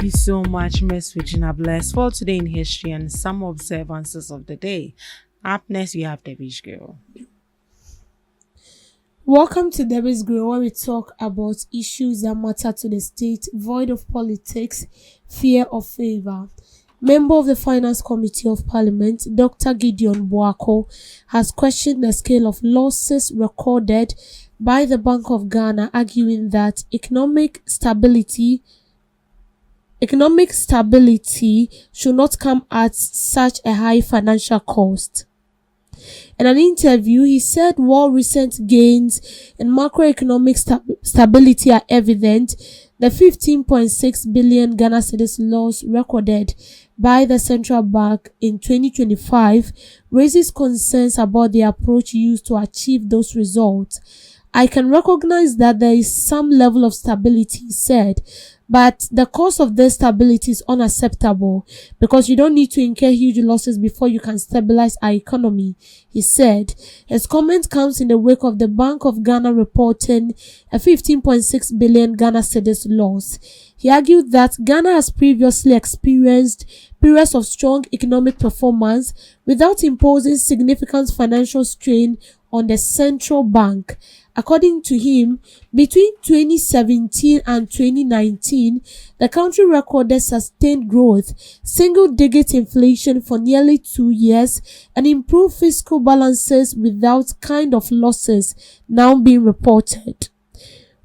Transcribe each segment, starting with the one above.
you so much, Miss Regina Bless, for today in history and some observances of the day. Up next, we have the beach girl. Welcome to Debbie's Grill, where we talk about issues that matter to the state, void of politics, fear of favor. Member of the Finance Committee of Parliament, Dr. Gideon Boako, has questioned the scale of losses recorded by the Bank of Ghana, arguing that economic stability should not come at such a high financial cost. In an interview, he said while recent gains in macroeconomic stability are evident, the 15.6 billion Ghana cedis loss recorded by the central bank in 2025 raises concerns about the approach used to achieve those results. I can recognize that there is some level of stability, he said, but the cost of this stability is unacceptable because you don't need to incur huge losses before you can stabilize our economy, he said. His comment comes in the wake of the Bank of Ghana reporting a 15.6 billion Ghana cedis loss. He argued that Ghana has previously experienced periods of strong economic performance without imposing significant financial strain on the central bank. According to him, between 2017 and 2019, the country recorded sustained growth, single-digit inflation for nearly 2 years, and improved fiscal balances without kind of losses now being reported.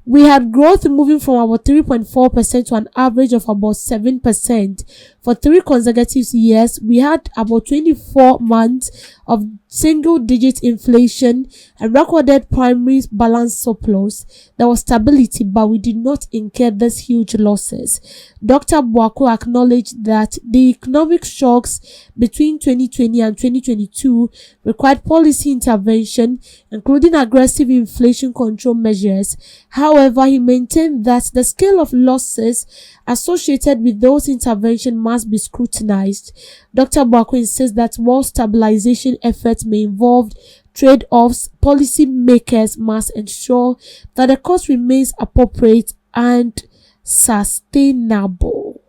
We had growth moving from about 3.4% to an average of about 7%. For 3 consecutive years, we had about 24 months of single-digit inflation and recorded primary balance surplus. There was stability, but we did not incur these huge losses. Dr. Boako acknowledged that the economic shocks between 2020 and 2022 required policy intervention, including aggressive inflation control measures. However, he maintained that the scale of losses associated with those interventions must be scrutinized. Dr. Boako insists that while stabilization efforts may involve trade-offs, policy makers must ensure that the cost remains appropriate and sustainable.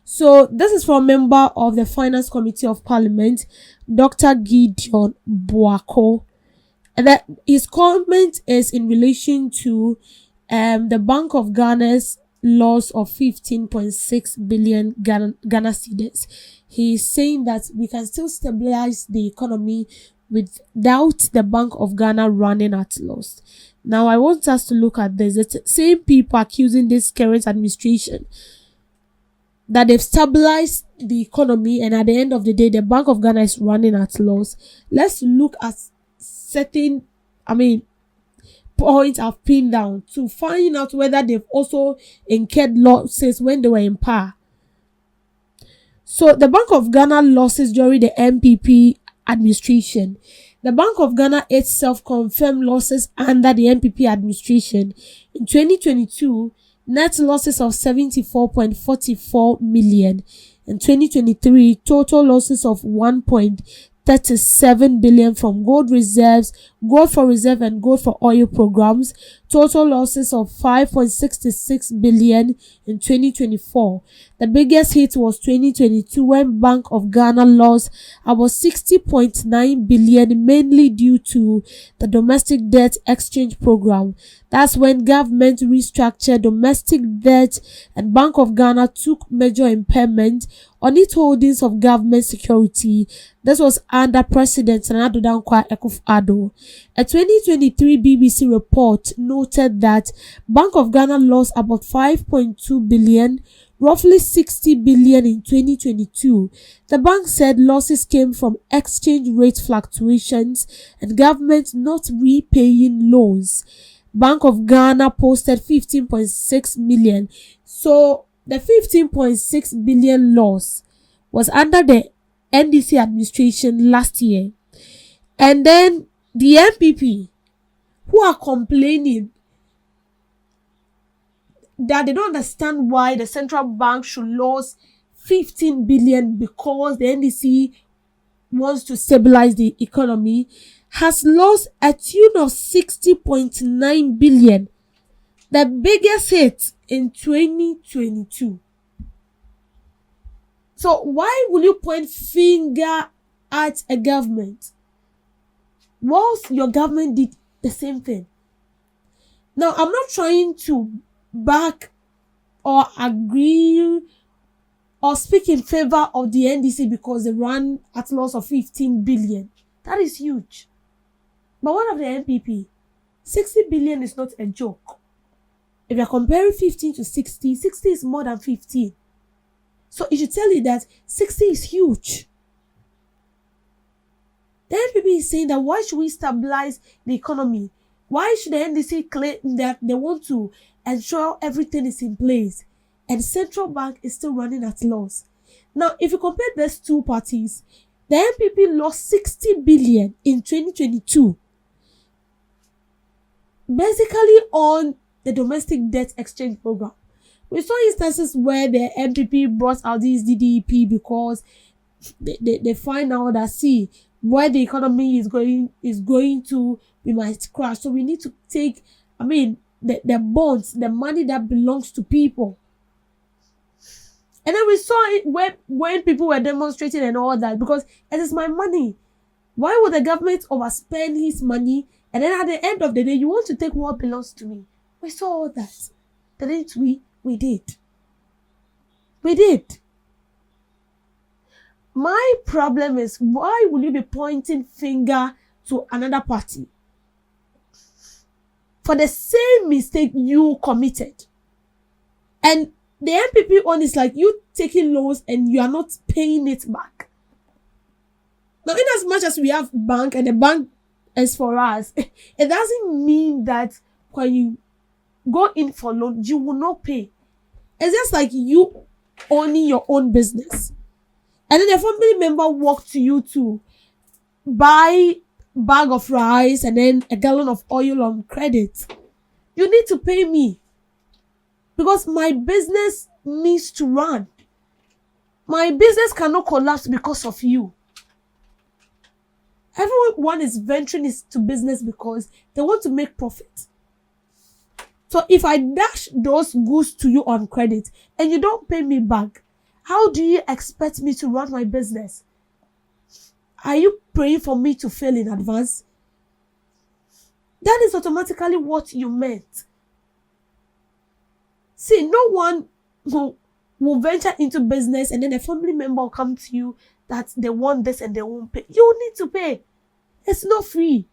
So this is from a member of the Finance Committee of Parliament, Dr. Gideon Boako. And that his comment is in relation to the Bank of Ghana's loss of 15.6 billion Ghana cedis. He is saying that we can still stabilize the economy without the Bank of Ghana running at loss. Now, I want us to look at this. The same people accusing this current administration that they've stabilized the economy, and at the end of the day, the Bank of Ghana is running at loss. Let's look at certain, points I've pinned down to find out whether they've also incurred losses when they were in power. So the Bank of Ghana losses during the MPP administration. The Bank of Ghana itself confirmed losses under the MPP administration. In 2022, net losses of 74.44 million. In 2023, total losses of 1.37 billion from gold reserves, gold for reserve and gold for oil programs, total losses of 5.66 billion in 2024. The biggest hit was 2022 when Bank of Ghana lost about 60.9 billion, mainly due to the domestic debt exchange program. That's when government restructured domestic debt and Bank of Ghana took major impairment on its holdings of government security. This was under President Nana Dankwa Akufo-Addo. A 2023 BBC report noted that Bank of Ghana lost about 5.2 billion, roughly 60 billion in 2022. The bank said losses came from exchange rate fluctuations and government not repaying loans. Bank of Ghana posted 15.6 million. So the 15.6 billion loss was under the NDC administration last year. And then the MPP, who are complaining that they don't understand why the central bank should lose 15 billion because the NDC wants to stabilize the economy, has lost a tune of 60.9 billion. The biggest hit in 2022. So why will you point finger at a government whilst your government did the same thing? Now, I'm not trying to back or agree or speak in favor of the NDC because they ran at loss of 15 billion. That is huge. But what of the NPP? 60 billion is not a joke. If you're comparing 15 to 60, 60 is more than 15. So it should tell you that 60 is huge. The NPP is saying that why should we stabilize the economy? Why should the NDC claim that they want to ensure everything is in place and central bank is still running at loss? Now, if you compare these two parties, the NPP lost 60 billion in 2022, basically on the domestic debt exchange program. We saw instances where the NPP brought out this DDEP because they find out that, see, where the economy is going to, we might crash. So we need to take, the bonds, the money that belongs to people. And then we saw it when people were demonstrating and all that, because it is my money. Why would the government overspend his money? And then at the end of the day, you want to take what belongs to me. We saw all that. Didn't we? We did. We did. My problem is, why will you be pointing finger to another party for the same mistake you committed? And the NPP one is like you taking loans and you are not paying it back. Now, in as much as we have bank and the bank is for us, it doesn't mean that when you go in for loan, you will not pay. It's just like you owning your own business. And then a family member walked to you to buy a bag of rice and then a gallon of oil on credit. You need to pay me because my business needs to run. My business cannot collapse because of you. Everyone is venturing into business because they want to make profit. So if I dash those goods to you on credit and you don't pay me back, how do you expect me to run my business? Are you praying for me to fail in advance? That is automatically what you meant. See, no one will venture into business and then a family member will come to you that they want this and they won't pay. You need to pay. It's not free.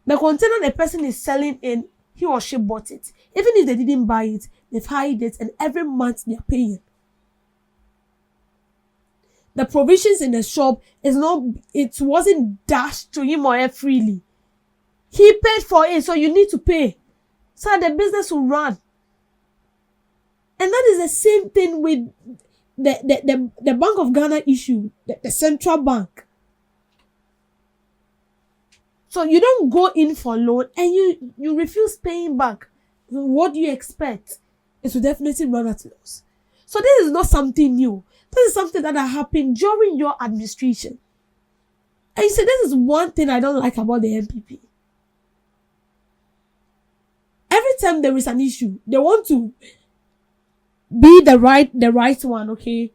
The container the person is selling in, he or she bought it. Even if they didn't buy it, they've hired it and every month they're paying. The provisions in the shop it wasn't dashed to him or her freely. He paid for it, so you need to pay so that the business will run. And that is the same thing with the Bank of Ghana issue, the central bank. So you don't go in for loan and you refuse paying back. What do you expect? It will definitely run at loss. So this is not something new. This is something that happened during your administration. And you say, this is one thing I don't like about the NPP. Every time there is an issue, they want to be the right one, okay?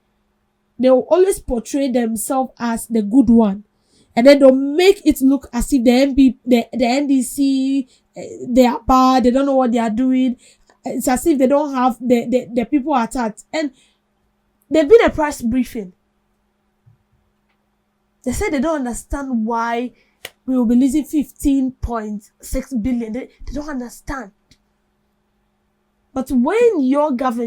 They will always portray themselves as the good one. And then they'll make it look as if the NDC, they are bad, they don't know what they are doing. It's as if they don't have the people attacked. And there's been a press briefing. They said they don't understand why we will be losing 15.6 billion. They don't understand. But when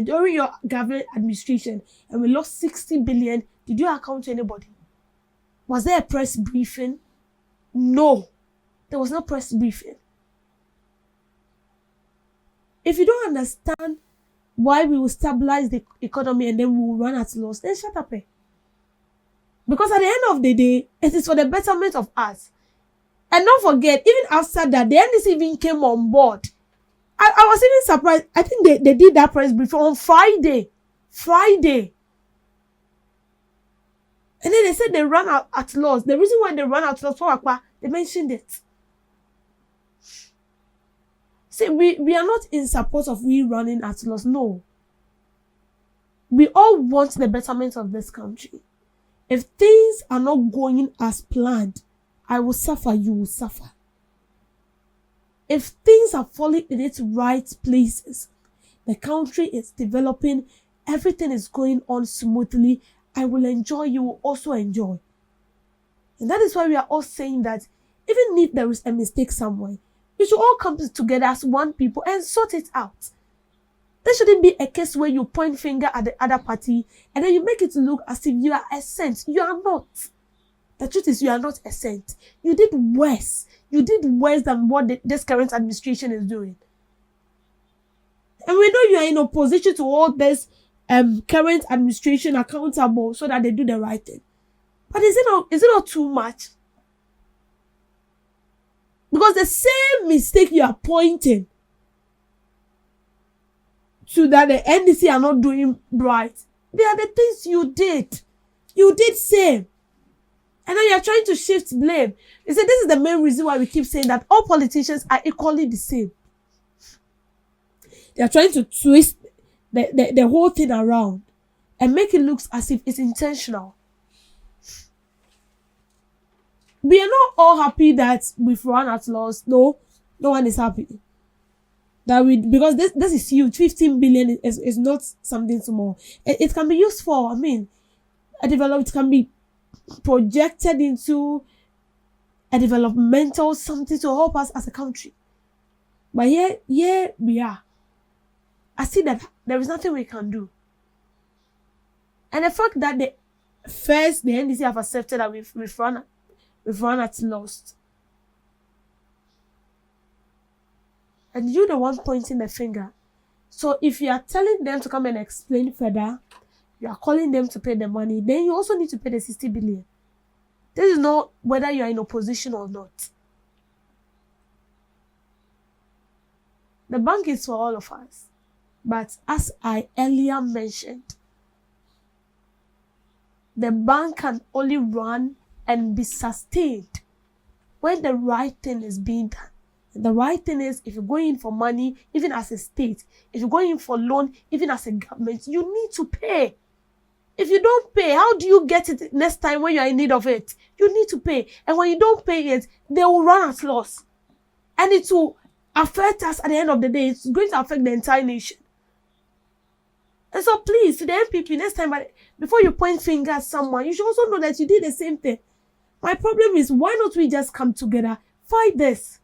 during your government administration, and we lost 60 billion, did you account to anybody? Was there a press briefing? No. There was no press briefing. If you don't understand why we will stabilize the economy and then we will run at loss, then shut up. Because at the end of the day, it is for the betterment of us. And don't forget, even after that, the NDC even came on board. I was even surprised. I think they did that press briefing on Friday. And then they said they ran out at loss. The reason why they ran out at loss, they mentioned it. See, we are not in support of we running at loss. No. We all want the betterment of this country. If things are not going as planned, I will suffer, you will suffer. If things are falling in its right places, the country is developing, everything is going on smoothly, I will enjoy, you will also enjoy. And that is why we are all saying that even if there is a mistake somewhere, we should all come together as one people and sort it out. There shouldn't be a case where you point finger at the other party and then you make it look as if you are a saint. You are not. The truth is you are not a saint. You did worse. You did worse than what this current administration is doing. And we know you are in opposition to all this current administration accountable so that they do the right thing. But is it not too much? Because the same mistake you are pointing to that the NDC are not doing right, they are the things you did. You did same. And now you are trying to shift blame. You see, this is the main reason why we keep saying that all politicians are equally the same. They are trying to twist the whole thing around and make it look as if it's intentional. We are not all happy that we've run at loss. No one is happy. Because this is huge. 15 billion is not something small. It can be used for, it can be projected into a developmental something to help us as a country. But here we are. I see that there is nothing we can do. And the fact that the NDC have accepted that we've run at loss. And you're the one pointing the finger. So if you are telling them to come and explain further, you are calling them to pay the money, then you also need to pay the 60 billion. This is not whether you are in opposition or not. The bank is for all of us. But as I earlier mentioned, the bank can only run and be sustained when the right thing is being done. The right thing is, if you're going in for money, even as a state, if you're going in for loan, even as a government, you need to pay. If you don't pay, how do you get it next time when you're in need of it? You need to pay. And when you don't pay it, they will run at loss. And it will affect us at the end of the day. It's going to affect the entire nation. And so please, to the MPP, next time, before you point finger at someone, you should also know that you did the same thing. My problem is, why not we just come together, fight this?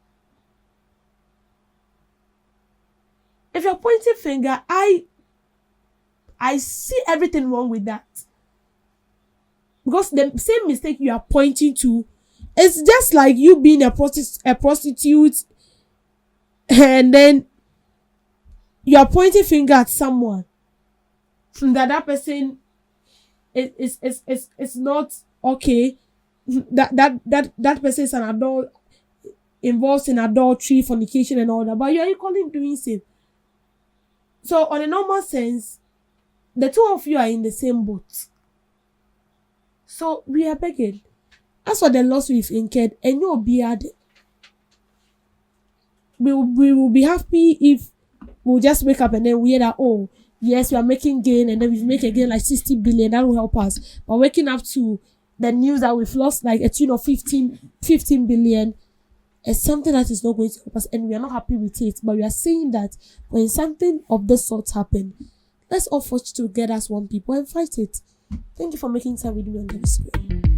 If you're pointing finger, I see everything wrong with that. Because the same mistake you are pointing to, it's just like you being a prostitute and then you are pointing finger at someone that person is not okay. That person is an adult, involved in adultery, fornication and all that, but you are equally doing same. So on a normal sense, the two of you are in the same boat. So we are begging. As for the loss we've incurred, and you'll be added, we will be happy if we'll just wake up and then we hear that, oh, yes, we are making gain, and then we've made again like 60 billion, that will help us. But waking up to the news that we've lost like a tune of 15 billion is something that is not going to help us, and we are not happy with it. But we are saying that when something of this sort happen, let's all forge together as one people and fight it. Thank you for making time with me on the screen.